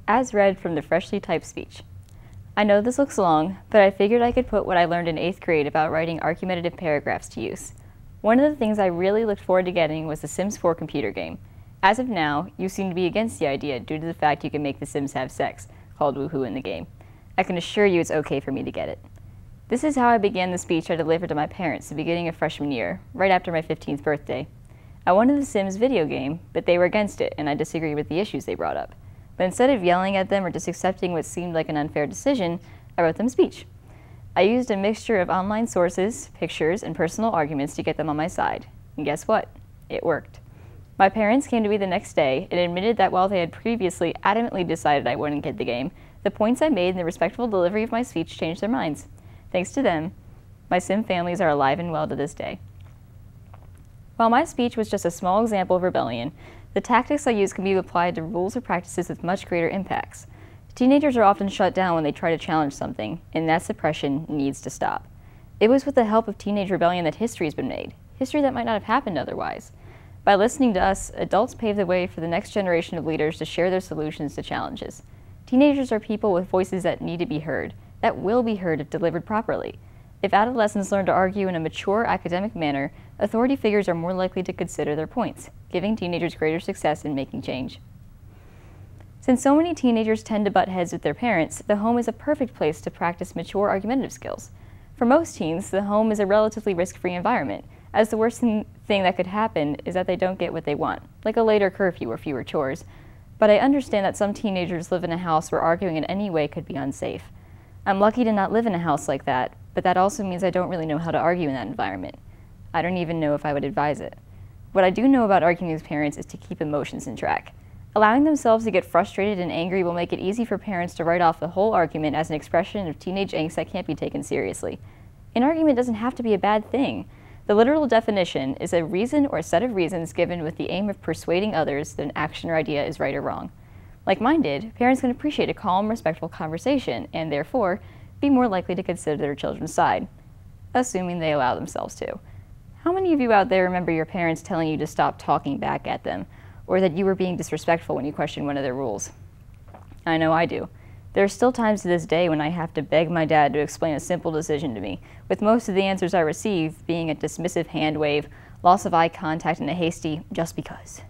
as read from the freshly typed speech. I know this looks long, but I figured I could put what I learned in 8th grade about writing argumentative paragraphs to use. One of the things I really looked forward to getting was the Sims 4 computer game. As of now, you seem to be against the idea due to the fact you can make the Sims have sex, called woohoo in the game. I can assure you it's okay for me to get it. This is how I began the speech I delivered to my parents the beginning of freshman year, right after my 15th birthday. I wanted the Sims video game, but they were against it, and I disagreed with the issues they brought up. But instead of yelling at them or just accepting what seemed like an unfair decision, I wrote them a speech. I used a mixture of online sources, pictures, and personal arguments to get them on my side. And guess what? It worked. My parents came to me the next day and admitted that while they had previously adamantly decided I wouldn't get the game, the points I made and the respectful delivery of my speech changed their minds. Thanks to them, my Sim families are alive and well to this day. While my speech was just a small example of rebellion, the tactics I use can be applied to rules or practices with much greater impacts. Teenagers are often shut down when they try to challenge something, and that suppression needs to stop. It was with the help of teenage rebellion that history has been made, history that might not have happened otherwise. By listening to us, adults pave the way for the next generation of leaders to share their solutions to challenges. Teenagers are people with voices that need to be heard, that will be heard if delivered properly. If adolescents learn to argue in a mature academic manner, authority figures are more likely to consider their points, giving teenagers greater success in making change. Since so many teenagers tend to butt heads with their parents, the home is a perfect place to practice mature argumentative skills. For most teens, the home is a relatively risk-free environment, as the worst thing that could happen is that they don't get what they want, like a later curfew or fewer chores. But I understand that some teenagers live in a house where arguing in any way could be unsafe. I'm lucky to not live in a house like that, but that also means I don't really know how to argue in that environment. I don't even know if I would advise it. What I do know about arguing with parents is to keep emotions in track. Allowing themselves to get frustrated and angry will make it easy for parents to write off the whole argument as an expression of teenage angst that can't be taken seriously. An argument doesn't have to be a bad thing. The literal definition is a reason or a set of reasons given with the aim of persuading others that an action or idea is right or wrong. Like mine did, parents can appreciate a calm, respectful conversation and, therefore, be more likely to consider their children's side, assuming they allow themselves to. How many of you out there remember your parents telling you to stop talking back at them, or that you were being disrespectful when you questioned one of their rules? I know I do. There are still times to this day when I have to beg my dad to explain a simple decision to me, with most of the answers I receive being a dismissive hand wave, loss of eye contact, and a hasty, just because.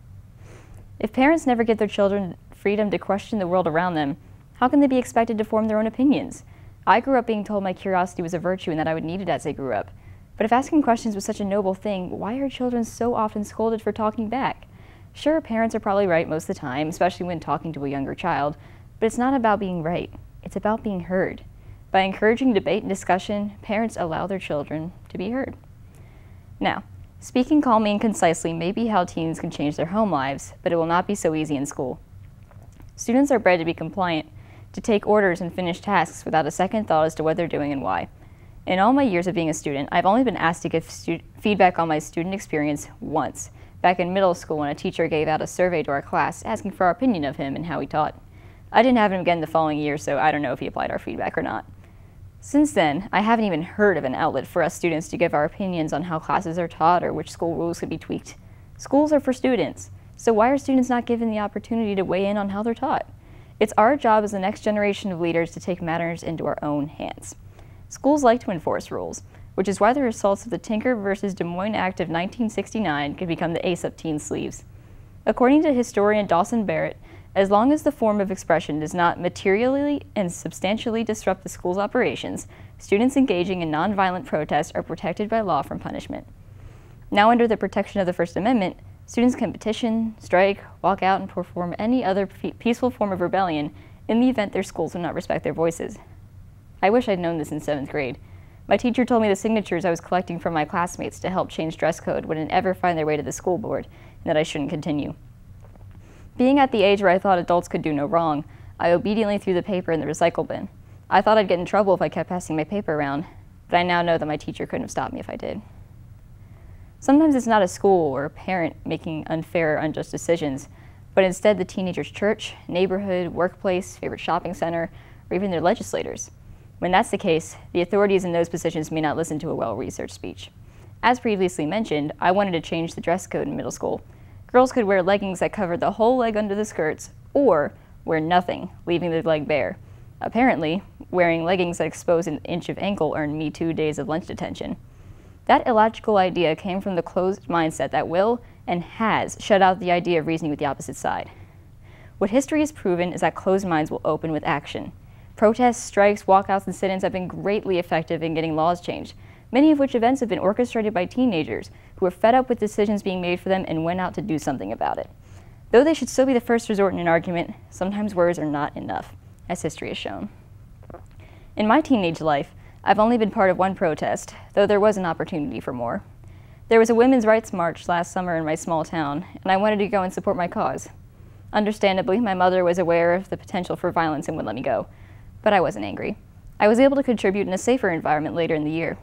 If parents never give their children freedom to question the world around them, how can they be expected to form their own opinions? I grew up being told my curiosity was a virtue and that I would need it as I grew up. But if asking questions was such a noble thing, why are children so often scolded for talking back? Sure, parents are probably right most of the time, especially when talking to a younger child, but it's not about being right. It's about being heard. By encouraging debate and discussion, parents allow their children to be heard. Now, speaking calmly and concisely may be how teens can change their home lives, but it will not be so easy in school. Students are bred to be compliant, to take orders and finish tasks without a second thought as to what they're doing and why. In all my years of being a student, I've only been asked to give feedback on my student experience once, back in middle school when a teacher gave out a survey to our class asking for our opinion of him and how he taught. I didn't have him again the following year, so I don't know if he applied our feedback or not. Since then, I haven't even heard of an outlet for us students to give our opinions on how classes are taught or which school rules could be tweaked. Schools are for students, so why are students not given the opportunity to weigh in on how they're taught? It's our job as the next generation of leaders to take matters into our own hands. Schools like to enforce rules, which is why the results of the Tinker versus Des Moines Act of 1969 could become the ace up teen sleeves. According to historian Dawson Barrett, as long as the form of expression does not materially and substantially disrupt the school's operations, students engaging in nonviolent protest are protected by law from punishment. Now, under the protection of the First Amendment, students can petition, strike, walk out, and perform any other peaceful form of rebellion in the event their schools do not respect their voices. I wish I'd known this in 7th grade. My teacher told me the signatures I was collecting from my classmates to help change dress code wouldn't ever find their way to the school board, and that I shouldn't continue. Being at the age where I thought adults could do no wrong, I obediently threw the paper in the recycle bin. I thought I'd get in trouble if I kept passing my paper around, but I now know that my teacher couldn't have stopped me if I did. Sometimes it's not a school or a parent making unfair or unjust decisions, but instead the teenager's church, neighborhood, workplace, favorite shopping center, or even their legislators. When that's the case, the authorities in those positions may not listen to a well-researched speech. As previously mentioned, I wanted to change the dress code in middle school. Girls could wear leggings that covered the whole leg under the skirts, or wear nothing, leaving the leg bare. Apparently, wearing leggings that expose an inch of ankle earned me 2 days of lunch detention. That illogical idea came from the closed mindset that will and has shut out the idea of reasoning with the opposite side. What history has proven is that closed minds will open with action. Protests, strikes, walkouts, and sit-ins have been greatly effective in getting laws changed, many of which events have been orchestrated by teenagers who were fed up with decisions being made for them and went out to do something about it. Though they should still be the first resort in an argument, sometimes words are not enough, as history has shown. In my teenage life, I've only been part of one protest, though there was an opportunity for more. There was a women's rights march last summer in my small town, and I wanted to go and support my cause. Understandably, my mother was aware of the potential for violence and would let me go, but I wasn't angry. I was able to contribute in a safer environment later in the year.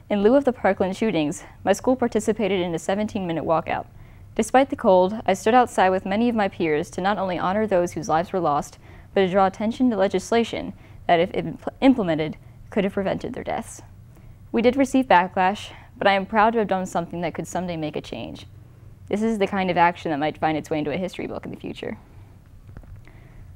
In lieu of the Parkland shootings, my school participated in a 17-minute walkout. Despite the cold, I stood outside with many of my peers to not only honor those whose lives were lost, but to draw attention to legislation that, if implemented, could have prevented their deaths. We did receive backlash, but I am proud to have done something that could someday make a change. This is the kind of action that might find its way into a history book in the future.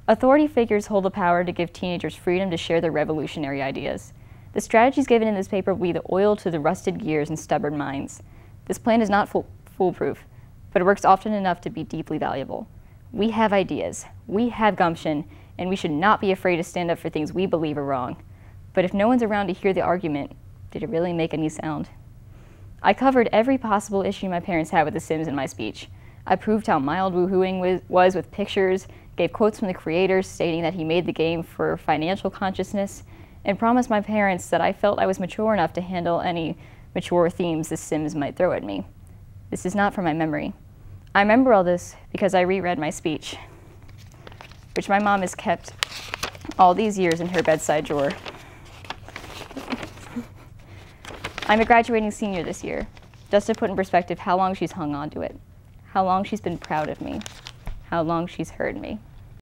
Authority figures hold the power to give teenagers freedom to share their revolutionary ideas. The strategies given in this paper will be the oil to the rusted gears and stubborn minds. This plan is not foolproof, but it works often enough to be deeply valuable. We have ideas, we have gumption, and we should not be afraid to stand up for things we believe are wrong. But if no one's around to hear the argument, did it really make any sound? I covered every possible issue my parents had with The Sims in my speech. I proved how mild woohooing was with pictures, gave quotes from the creator stating that he made the game for financial consciousness, and promised my parents that I felt I was mature enough to handle any mature themes The Sims might throw at me. This is not from my memory. I remember all this because I reread my speech, which my mom has kept all these years in her bedside drawer. I'm a graduating senior this year, just to put in perspective how long she's hung on to it, how long she's been proud of me, how long she's heard me.